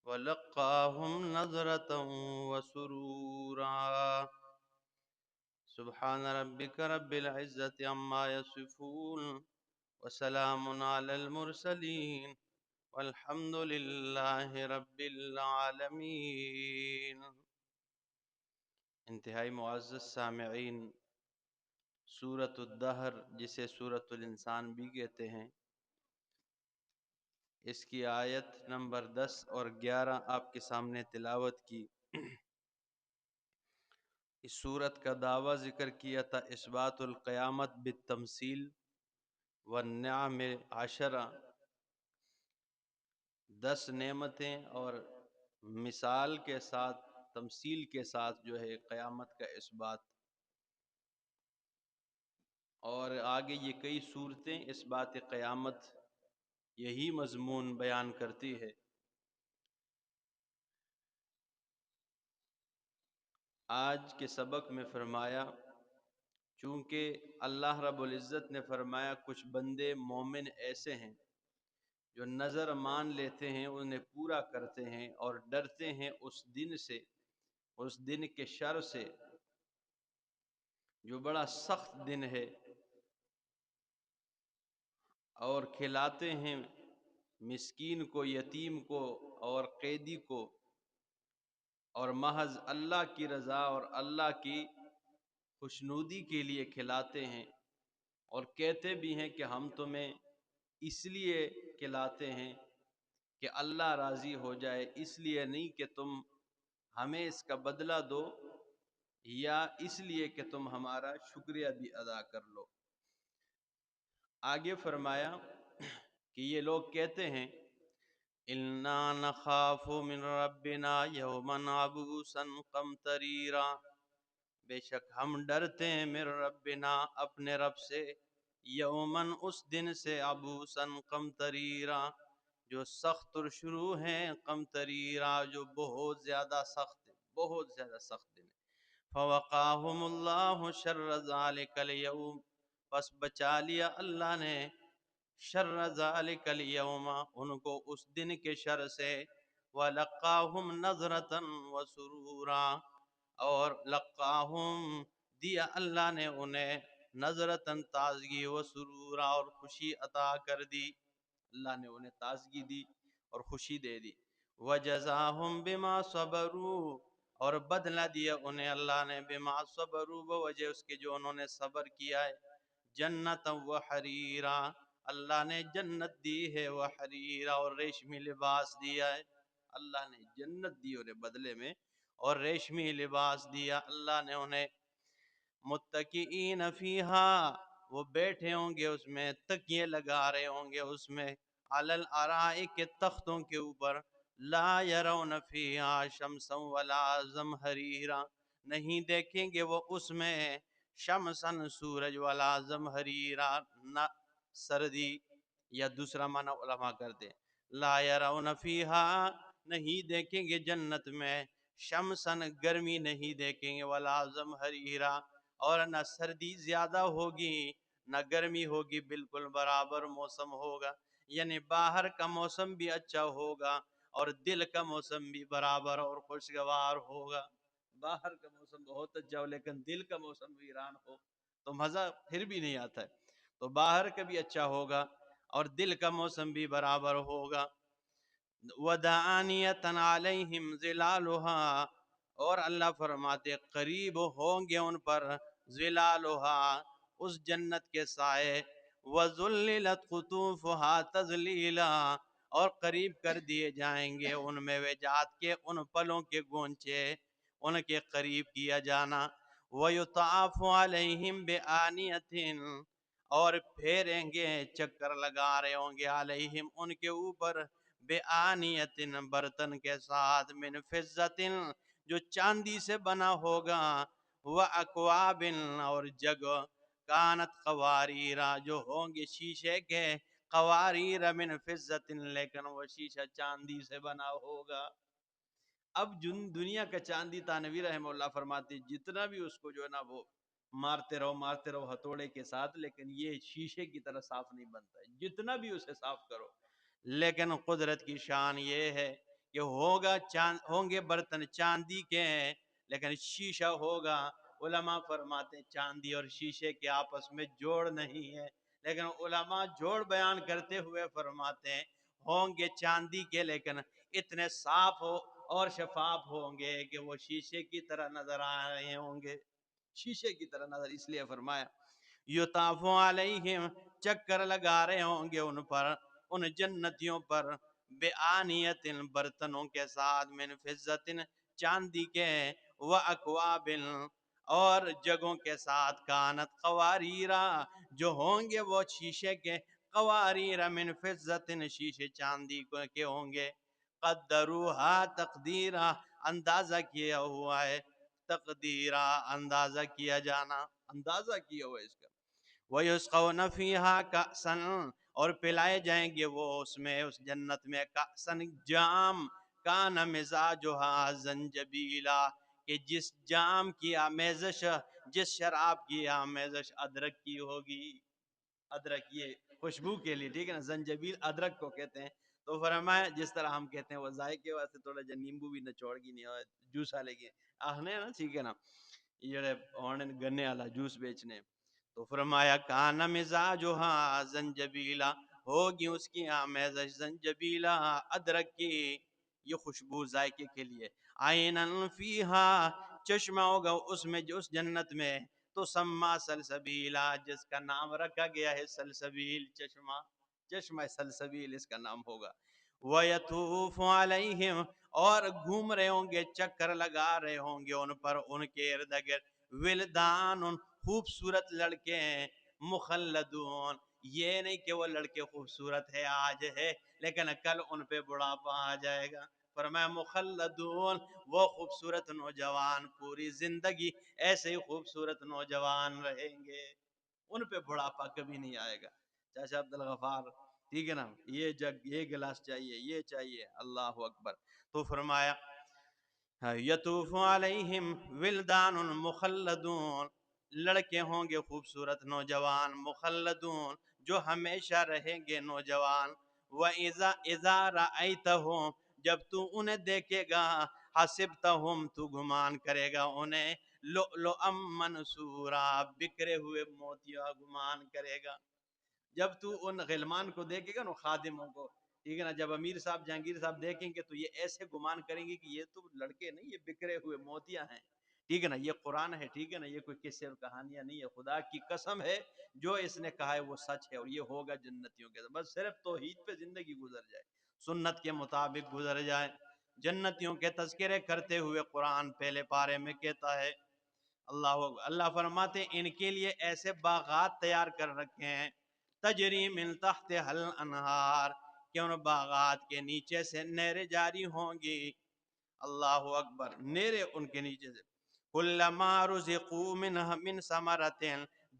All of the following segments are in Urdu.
وَلَقَّاهُمْ نَضْرَةً وَسُرُورًا. سبحان ربك رب العزة عما يصفون وسلام على المرسلين والحمد للہ رب العالمین. انتہائی معزز سامعین، سورۃ الدہر جسے سورۃ الانسان بھی کہتے ہیں، اس کی آیت نمبر 10 اور 11 آپ کے سامنے تلاوت کی. اس سورت کا دعویٰ ذکر کیا تھا اثبات القیامت بالتمثیل والنعم عشرہ، 10 نعمتیں اور مثال کے ساتھ، تمثیل کے ساتھ جو ہے قیامت کا اثبات. اور آگے یہ کئی صورتیں اس بات قیامت یہی مضمون بیان کرتی ہے. آج کے سبق میں فرمایا، چونکہ اللہ رب العزت نے فرمایا کچھ بندے مومن ایسے ہیں جو نظر مان لیتے ہیں، انہیں پورا کرتے ہیں اور ڈرتے ہیں اس دن سے، اس دن کے شر سے جو بڑا سخت دن ہے، اور کھلاتے ہیں مسکین کو، یتیم کو اور قیدی کو، اور محض اللہ کی رضا اور اللہ کی خوشنودی کے لیے کھلاتے ہیں، اور کہتے بھی ہیں کہ ہم تمہیں اس لیے کھلاتے ہیں کہ اللہ راضی ہو جائے، اس لیے نہیں کہ تم ہمیں اس کا بدلہ دو یا اس لیے کہ تم ہمارا شکریہ بھی ادا کر لو. آگے فرمایا کہ یہ لوگ کہتے ہیں اِنَّا نَخَافُ مِن رَبِّنَا يَوْمًا عَبُوسًا قَمْطَرِيرًا، بے شک ہم ڈرتے ہیں من ربنا، اپنے رب سے، یومن اس دن سے، عبوسًا قمطریرا جو سخت اور شروع ہیں، قمطریرا جو بہت زیادہ سخت ہے، بہت زیادہ سخت دن ہے. فوقاہم اللہ شر ذالک الیوم، پس بچا لیا اللہ نے شر ذالک الیوم، ان کو اس دن کے شر سے. وَلَقَّاهُمْ نَضْرَةً وَسُرُورًا، اور لقاہم دیا اللہ نے انہیں نظرتاً تازگی، و سرورا اور خوشی عطا کر دی، اللہ نے انہیں تازگی دی اور خوشی دے دی. وجزاہم بما صبروا، اور بدلہ دیا انہیں اللہ نے بما صبروا، بوجہ اس کے جو انہوں نے صبر کیا ہے، جنتا و حریرا، اللہ نے جنت دی ہے، و حریرا اور ریشمی لباس دیا ہے، اللہ نے جنت دی انہیں بدلے میں اور ریشمی لباس دیا اللہ نے انہیں. متکئین فیہا، وہ بیٹھے ہوں گے اس میں، تکیے لگا رہے ہوں گے اس میں، علی الارائک تختوں کے اوپر، لا یرون فیہا شمسا ولا زمہریرا، نہیں دیکھیں گے وہ اس میں شمسا سورج، ولا زمہریرا نہ سردی، یا دوسرا معنی علماء کرتے ہیں لا یرون فیہا، نہیں دیکھیں گے جنت میں، شمسن گرمی نہیں دیکھیں گے، ولا زمہریرا اور نہ سردی زیادہ ہوگی نہ گرمی ہوگی، بالکل برابر موسم ہوگا. یعنی باہر کا موسم بھی اچھا ہوگا اور دل کا موسم بھی برابر اور خوشگوار ہوگا. باہر کا موسم بہت اچھا ہو لیکن دل کا موسم ویران ہو تو مزہ پھر بھی نہیں آتا ہے. تو باہر کا بھی اچھا ہوگا اور دل کا موسم بھی برابر ہوگا. وَدَعَانِيَةً عَلَيْهِمْ ظِلَالُهَا، اور اللہ فرماتے قریب ہوں گے ان پر ظلالها، اس جنت کے سائے، وَذُلِّلَتْ قُطُوفُهَا تَذْلِيلًا، اور قریب کر دیے جائیں گے ان میں وجات کے ان پلوں کے گونچے، ان کے قریب کیا جانا. وَيُطَافُ عَلَيْهِمْ بِآنِيَةٍ، اور پھیریں گے، چکر لگا رہے ہوں گے، علیہم ان کے اوپر، بِآنِيَةٍ برتن کے ساتھ، من فضة جو چاندی سے بنا ہوگا، وَأَكْوَابٍ اور جگ، کانت قواریرا جو ہوں گے شیشے کے، قواریر من فضة لیکن وہ شیشہ چاندی سے بنا ہوگا. اب دنیا کا چاندی، تانوی رحمہ اللہ فرماتے جتنا بھی اس کو جو ہے نا وہ مارتے رہو ہتھوڑے کے ساتھ، لیکن یہ شیشے کی طرح صاف نہیں بنتا ہے، جتنا بھی اسے صاف کرو. لیکن قدرت کی شان یہ ہے کہ ہوگا ہوں گے برتن چاندی کے ہیں لیکن شیشہ ہوگا. علماء فرماتے ہیں چاندی اور شیشے کے آپس میں جوڑ نہیں ہے، لیکن علماء جوڑ بیان کرتے ہوئے فرماتے ہیں ہوں گے چاندی کے لیکن اتنے صاف ہو اور شفاف ہوں گے کہ وہ شیشے کی طرح نظر آ رہے ہوں گے. شیشے کی طرح نظر، اس لیے فرمایا یطاف علیہم، چکر لگا رہے ہوں گے ان پر، ان جنتیوں پر، بآنیت، برتنوں کے ساتھ، من فضت، چاندی کے، و اکواب، اور جگوں کے ساتھ، کانت قواریرا، جو ہوں گے وہ شیشے کے، قواریر من فضت، شیشے چاندی کے ہوں گے. قدروہا تقدیرا، اندازہ کیا ہوا ہے، تقدیرا اندازہ کیا جانا، اندازہ کیا ہوا ہے اس کا. وَيُسْقَوْنَ فِيهَا كَأْسًا، اور پلائے جائیں گے وہ اس میں، اس جنت میں، کأسن، جام، کان مزاجها زنجبیلا، کہ جس جام کی آمیزش، جس شراب کی آمیزش ادرک کی ہوگی. ادرک یہ خوشبو کے لیے، ٹھیک ہے نا، زنجبیل ادرک کو کہتے ہیں. تو فرمایا جس طرح ہم کہتے ہیں وہ ذائقے واسطے تھوڑا جا نیمبو بھی نچوڑ گی نہیں اور جوس والے کی آخنے نا، ٹھیک ہے نا، یہ گنے والا جوس بیچنے. تو فرمایا کان مزاجها زنجبیلا، ہوگی اس کی آمیزش زنجبیلا، ادرک کی، یہ خوشبو ذائقے کے لیے. عینن فیہا، چشمہ ہوگا اس میں، جو اس جنت میں، تو سما سلسبیلا، جس کا نام رکھا گیا ہے سلسبیل، چشمہ، چشمہ سلسبیل اس کا نام ہوگا. وَيَطُوفُ عَلَيْهِمْ، اور گھوم رہے ہوں گے، چکر لگا رہے ہوں گے ان پر، ان کے ارد گرد، ولدان، خوبصورت لڑکے ہیں، مخلدون، یہ نہیں کہ وہ لڑکے خوبصورت ہے آج ہے لیکن کل ان پہ بڑھاپا آ جائے گا. فرمایا مخلدون، وہ خوبصورت نوجوان پوری زندگی ایسے ہی خوبصورت نوجوان رہیں گے، ان پہ بڑھاپا کبھی نہیں آئے گا. چاچا عبدالغفار، ٹھیک ہے نا، یہ جگ، یہ گلاس چاہیے، یہ چاہیے، اللہ اکبر. تو فرمایا یطوف علیہم ولدان مخلدون، لڑکے ہوں گے خوبصورت نوجوان، مخلدون، جو ہمیشہ رہیں گے نوجوان. وَإِذَا رَأَيْتَهُمْ، جب تو انہیں دیکھے گا، حسبتہم، تو گمان کرے گا انہیں، لؤلؤا منثورا، بکھرے ہوئے موتیاں گمان کرے گا. جب تو ان غلمان کو دیکھے گا نا، خادموں کو، ٹھیک ہے نا، جب امیر صاحب جہانگیر صاحب دیکھیں گے تو یہ ایسے گمان کریں گے کہ یہ تو لڑکے نہیں، یہ بکھرے ہوئے موتیاں ہیں. ٹھیک ہے نا، یہ قرآن ہے، ٹھیک ہے نا، یہ کوئی قصے اور کہانیاں نہیں ہے، خدا کی قسم ہے جو اس نے کہا ہے وہ سچ ہے، اور یہ ہوگا جنتیوں کے. بس صرف توحید پہ زندگی گزر جائے، سنت کے مطابق گزر جائے. جنتیوں کے تذکرے کرتے ہوئے قرآن پہلے پارے میں کہتا ہے، اللہ فرماتے ان کے لیے ایسے باغات تیار کر رکھے ہیں، تجری من تحت حل انہار، کہ ان باغات کے نیچے سے نہریں جاری ہوں گی. اللہ اکبر، نہریں ان کے نیچے سے. کلما رزقوا منها من ثمرۃ،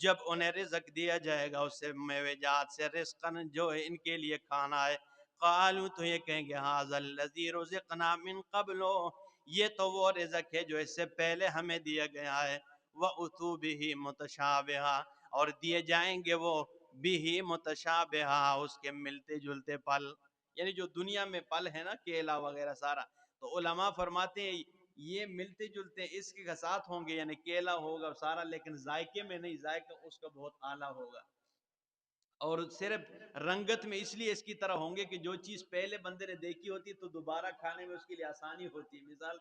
جب انہیں رزق دیا جائے گا اس سے میوے جات سے، رزقن، جو ہے ان کے لیے کھانا ہے، قالوا، تو یہ کہیں گے ھذا الذی رزقنا من قبل، یہ تو وہ رزق ہے جو اس سے پہلے ہمیں دیا گیا ہے. وَأُتُوا بِهِ مُتَشَابِهًا، اور دیے جائیں گے وہ بِهِ متشابہا، اس کے ملتے جلتے پھل، یعنی جو دنیا میں پھل ہے نا، کیلا وغیرہ سارا. تو علماء فرماتے ہیں یہ ملتے جلتے اس کے ساتھ ہوں گے، یعنی کیلا ہوگا سارا، لیکن ذائقے میں نہیں، ذائقہ اس کا بہت اعلیٰ ہوگا. اور صرف رنگت میں اس لیے اس کی طرح ہوں گے کہ جو چیز پہلے بندے نے دیکھی ہوتی تو دوبارہ کھانے میں اس کے لیے آسانی ہوتی. مثال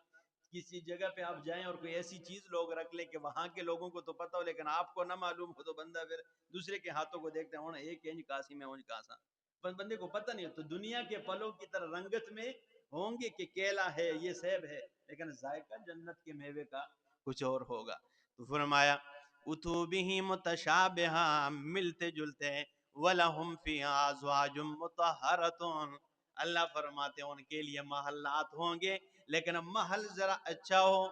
کسی جگہ پہ آپ جائیں اور کوئی ایسی چیز لوگ رکھ لیں کہ وہاں کے لوگوں کو تو پتہ ہو لیکن آپ کو نہ معلوم ہو، تو بندہ پھر دوسرے کے ہاتھوں کو دیکھتا ہے، ایک انج کاسی میں اونج کاسا، بندے کو پتہ نہیں ہو. تو دنیا کے پھلوں کی طرح رنگت میں ہوں گے کہ کیلا ہے، یہ سیب ہے، لیکن ذائقہ جنت کے میوے کا کچھ اور ہوگا. تو فرمایا اتو بھی متشابہا، ملتے جلتے ہیں، وَلَهُمْ فِيهَا أَزْوَاجٌ مُطَهَّرَةٌ، اللہ فرماتے ہیں ان کے لیے محلات ہوں گے، لیکن محل ذرا اچھا ہو،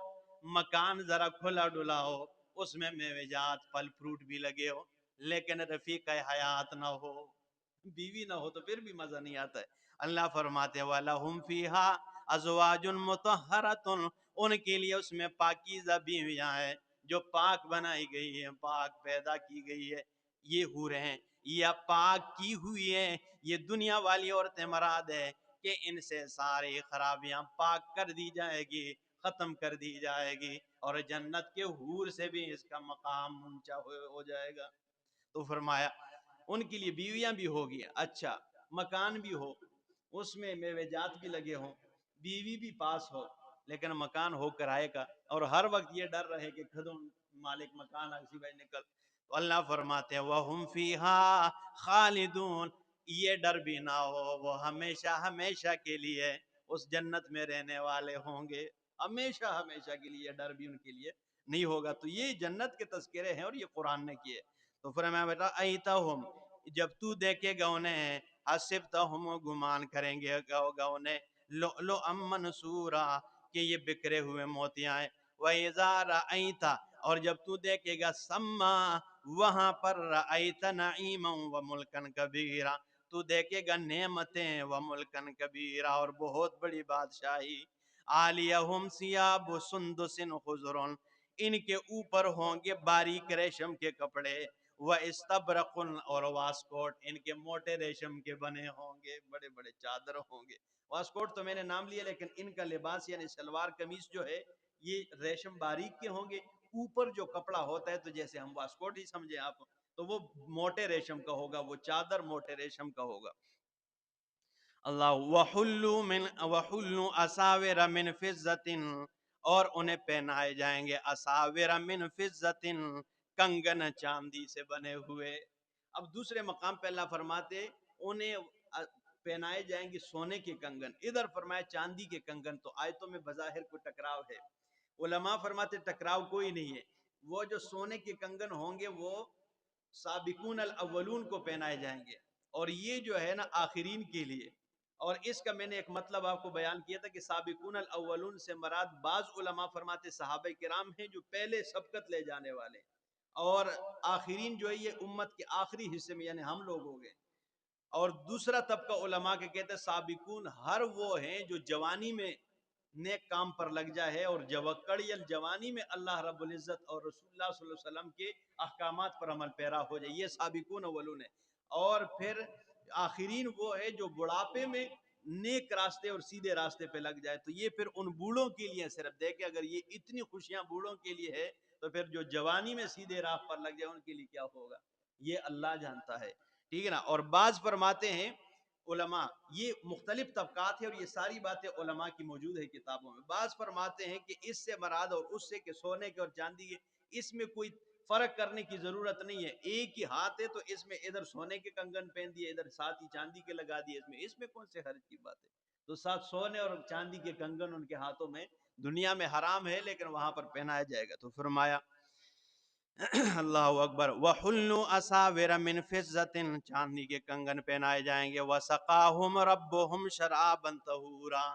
مکان ذرا کھلا ڈلا ہو، اس میں میوے جات پھل فروٹ بھی لگے ہو، لیکن رفیق حیات نہ ہو، بیوی نہ ہو تو پھر بھی مزہ نہیں آتا ہے. اللہ فرماتے ہیں وَلَهُمْ فِيهَا أَزْوَاجٌ مُطَهَّرَةٌ، ان کے لیے اس میں پاکیزہ بیویاں ہیں جو پاک بنائی گئی ہیں، پاک پیدا کی گئی ہے. یہ حوریں ہیں یا پاک کی ہوئی ہیں، یہ دنیا والی عورتیں مراد ہے کہ ان سے ساری خرابیاں پاک کر دی جائے گی، ختم کر دی جائے گی، اور جنت کے حور سے بھی اس کا مقام اونچا ہو جائے گا۔ تو فرمایا ان کے لیے بیویاں بھی ہوگی، اچھا مکان بھی ہو، اس میں میوے جات بھی لگے ہوں، بیوی بھی پاس ہو، لیکن مکان ہو کرائے کا، اور ہر وقت یہ ڈر رہے کہ کھدوں مالک مکان اسی بھائی نکل۔ تو اللہ فرماتے ہیں وَهُمْ فِيهَا خَالِدُونَ، یہ ڈر بھی نہ ہو، وہ ہمیشہ ہمیشہ کے لیے اس جنت میں رہنے والے ہوں گے، ہمیشہ ہمیشہ کے لیے ڈر بھی ان کے لیے نہیں ہوگا۔ تو یہ جنت کے تذکرے ہیں اور یہ قرآن نے کیے۔ تو فرمایا بیٹا ایتہم، جب تو دیکھے گا انہیں، حسبتہم، گمان کریں گے گا انہیں، لؤلؤا منثورا، کہ یہ بکھرے ہوئے موتیاں ہیں۔ وَإِذَا رَأَيْتَ، اور جب تو دیکھے گا سما، وہاں پر رأیت نعیما وملکا کبیرا، تو دیکھے گا نعمتیں وملکا کبیرا، اور بہت بڑی بادشاہی۔ عالیہم ثیاب سندس خضر، ان کے اوپر ہوں گے باریک ریشم کے کپڑے، وَإِسْتَبْرَقٌ، اور واسکوٹ ان کے موٹے ریشم کے بنے ہوں گے، بڑے بڑے چادر ہوں گے۔ واسکوٹ تو میں نے نام لیا، لیکن ان کا لباس یعنی شلوار قمیص جو ہے یہ ریشم باریک کے ہوں گے، اوپر جو کپڑا ہوتا ہے تو جیسے ہم واسکوٹ ہی سمجھے آپ، تو وہ موٹے ریشم کا ہوگا، وہ چادر موٹے ریشم کا ہوگا۔ اللہ وحلوا اساور من فضۃ، اور انہیں پہنائے جائیں گے اساور من فضۃ، کنگن چاندی سے بنے ہوئے۔ اب دوسرے مقام پہ اللہ فرماتے انہیں پہنائے جائیں گے سونے کے کنگن، ادھر فرمایا چاندی کے کنگن، تو آیتوں میں بظاہر کوئی ٹکراؤ ہے۔ علماء فرماتے ٹکراؤ کوئی نہیں ہے، وہ جو سونے کے کنگن ہوں گے وہ سابقون الاولون کو پہنائے جائیں گے، اور یہ جو ہے نا آخرین کے لیے۔ اور اس کا میں نے ایک مطلب آپ کو بیان کیا تھا کہ سابقون الاولون سے مراد، بعض علماء فرماتے صحابہ کرام ہیں جو پہلے سبقت لے جانے والے، اور آخرین جو ہے یہ امت کے آخری حصے میں یعنی ہم لوگ ہو گئے۔ اور دوسرا طبقہ علماء کے کہتے ہیں سابقون ہر وہ ہیں جو جوانی میں نیک کام پر لگ جائے، اور جوکڑی الجوانی میں اللہ رب العزت اور رسول اللہ صلی اللہ علیہ وسلم کے احکامات پر عمل پیرا ہو جائے، یہ سابقون اولون ہے۔ اور پھر آخرین وہ ہے جو بڑھاپے میں نیک راستے اور سیدھے راستے پہ لگ جائے، تو یہ پھر ان بوڑھوں کے لیے صرف دیکھیں، اگر یہ اتنی خوشیاں بوڑھوں کے لیے ہے تو پھر جو جوانی میں سیدھے راہ پر لگ جائے ان کے لیے کیا ہوگا، یہ اللہ جانتا ہے، ٹھیک ہے نا۔ اور بعض فرماتے ہیں علماء، یہ مختلف طبقات ہیں اور یہ ساری باتیں علماء کی موجود ہے کتابوں میں، بعض فرماتے ہیں کہ اس سے مراد اور اس سے کہ سونے کے اور چاندی کے، اس میں کوئی فرق کرنے کی ضرورت نہیں ہے، ایک ہی ہاتھ ہے تو اس میں ادھر سونے کے کنگن پہن دیے، ادھر ساتھ ہی چاندی کے لگا دیے، اس میں کون سے حرج کی بات ہے؟ تو ساتھ سونے اور چاندی کے کنگن ان کے ہاتھوں میں دنیا میں حرام ہے، لیکن وہاں پر پہنایا جائے گا۔ تو فرمایا اللہ اکبر، وَحُلُّوا أَسَاوِرَ مِن فِضَّةٍ، چاندی کے کنگن پہنائے جائیں گے، وَسَقَاهُمْ رَبُّهُمْ شَرَابًا طَهُورًا،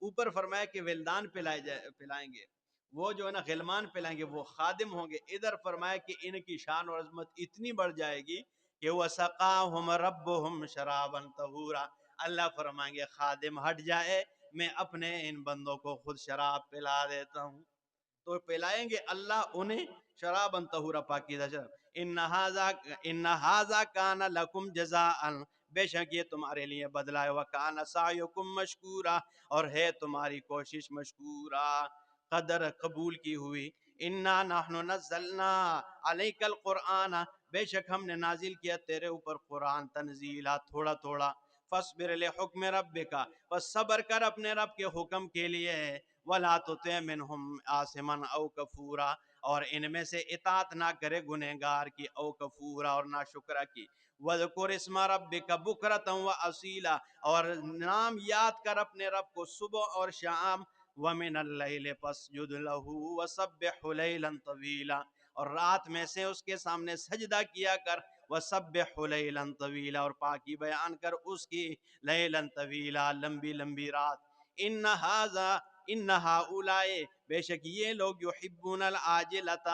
اوپر فرمایا کہ ولدان پلائیں گے، وہ جو ہے نا غلمان پلائیں گے، وہ خادم ہوں گے۔ ادھر فرمایا کہ ان کی شان اور عظمت اتنی بڑھ جائے گی کہ وَسَقَاهُمْ رَبُّهُمْ شَرَابًا طَهُورًا، اللہ فرمائیں گے خادم ہٹ جائے، میں اپنے ان بندوں کو خود شراب پلا دیتا ہوں، تو پلائیں گے اللہ انہیں شراباً طہورا، پاکیزہ شراب۔ ان ھذا کان لکم جزاء، بے شک یہ تمہارے لیے بدلہ ہے، وکان سعیکم مشکورا، اور ہے تمہاری کوشش مشکورا، قدر قبول کی ہوئی۔ انا نحن نزلنا علیک القرآن، بے شک ہم نے نازل کیا تیرے اوپر قرآن تنزیلا، تھوڑا تھوڑا۔ فاصبر لحکم ربک، بس صبر کر اپنے رب کے حکم کے لیے، ولا تطع منہم آثما او کفورا، اور ان میں سے اطاعت نہ کرے گنہگار کی، او کفورا، اور نہ شکرہ کی۔ وذکر اسم ربک بکرۃ واصیلا، اور نام یاد کر اپنے رب کو صبح اور شام، ومن اللیل فاسجد لہ وسبح لیلا طویلا، اور رات میں سے اس کے سامنے سجدہ کیا کر، وسبح لیلا طویلا، اور پاکی بیان کر اس کی، لیلا طویلا، لمبی لمبی رات۔ ان ہؤلاء، بے شک یہ لوگ، یحبون العاجلۃ،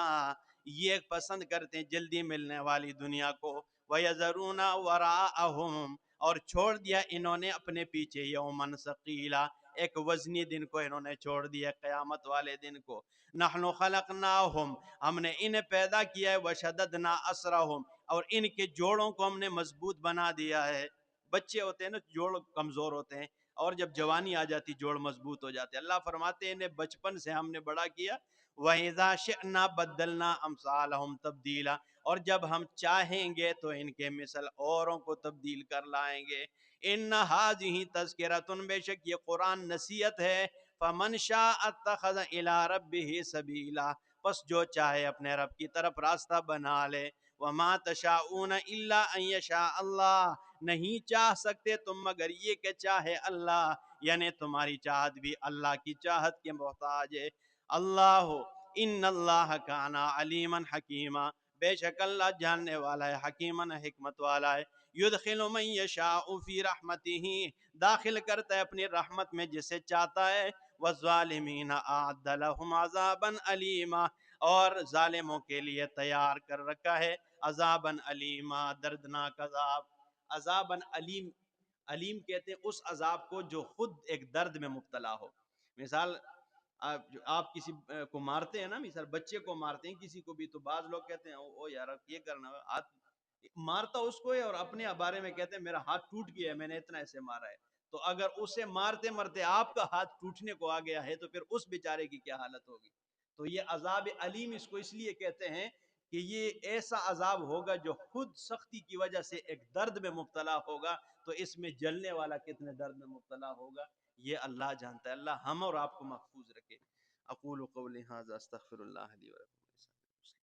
یہ پسند کرتے ہیں جلدی ملنے والی دنیا کو، ویذرون وراءہم، اور چھوڑ دیا انہوں نے اپنے پیچھے، یومن ثقیلا، ایک وزنی دن کو انہوں نے چھوڑ دیا، قیامت والے دن کو۔ نحن خلقناہم، ہم نے انہیں پیدا کیا ہے، وشددنا اسرہم، اور ان کے جوڑوں کو ہم نے مضبوط بنا دیا ہے۔ بچے ہوتے ہیں نا جوڑ کمزور ہوتے ہیں، اور جب جوانی آ جاتی جوڑ مضبوط ہو جاتے. اللہ فرماتے ہیں انہیں بچپن سے ہم نے بڑا کیا. وَإِذَا شِئْنَا بَدَّلْنَا أَمْثَالَهُمْ تَبْدِيلًا، اور جب ہم چاہیں گے تو ان کے مثل اوروں کو تبدیل کر لائیں گے. ان هذه تذکرۃ، بے شک یہ قرآن نصیحت ہے. فمن شاء اتخذ الى ربه سبیلا، پس جو چاہے اپنے رب کی طرف راستہ بنا لے. وما تشاءون الا ان یشاء اللہ، نہیں چاہ سکتے تم مگر یہ کہ چاہے اللہ، یعنی تمہاری چاہت بھی اللہ کی چاہت کے محتاج ہے. اللہ ان اللہ کان علیما حکیما، بے شک اللہ جاننے والا ہے، حکیمن حکمت والا ہے. یدخل من یشاء فی رحمتہ، داخل کرتا ہے اپنی رحمت میں جسے چاہتا ہے. والظالمین اعد لهم عذابا علیما، اور ظالموں کے لیے تیار کر رکھا ہے عذابا علیما، دردناک عذاب. عذابا علیم، علیم کہتے ہیں اس عذاب کو جو خود ایک درد میں مبتلا ہو. مثال آپ کسی کو مارتے ہیں نا، مثال بچے کو مارتے ہیں کسی کو بھی، تو بعض لوگ کہتے ہیں او یار یہ کرنا، ہاتھ مارتا اس کو ہے اور اپنے بارے میں کہتے ہیں میرا ہاتھ ٹوٹ گیا ہے، میں نے اتنا ایسے مارا ہے. تو اگر اسے مارتے مرتے آپ کا ہاتھ ٹوٹنے کو آ گیا ہے تو پھر اس بیچارے کی کیا حالت ہوگی. تو یہ عذاب علیم اس کو اس لیے کہتے ہیں کہ یہ ایسا عذاب ہوگا جو خود سختی کی وجہ سے ایک درد میں مبتلا ہوگا. تو اس میں جلنے والا کتنے درد میں مبتلا ہوگا یہ اللہ جانتا ہے. اللہ ہم اور آپ کو محفوظ رکھے. اقول قولی ھذا استغفر اللہ لی ولکم.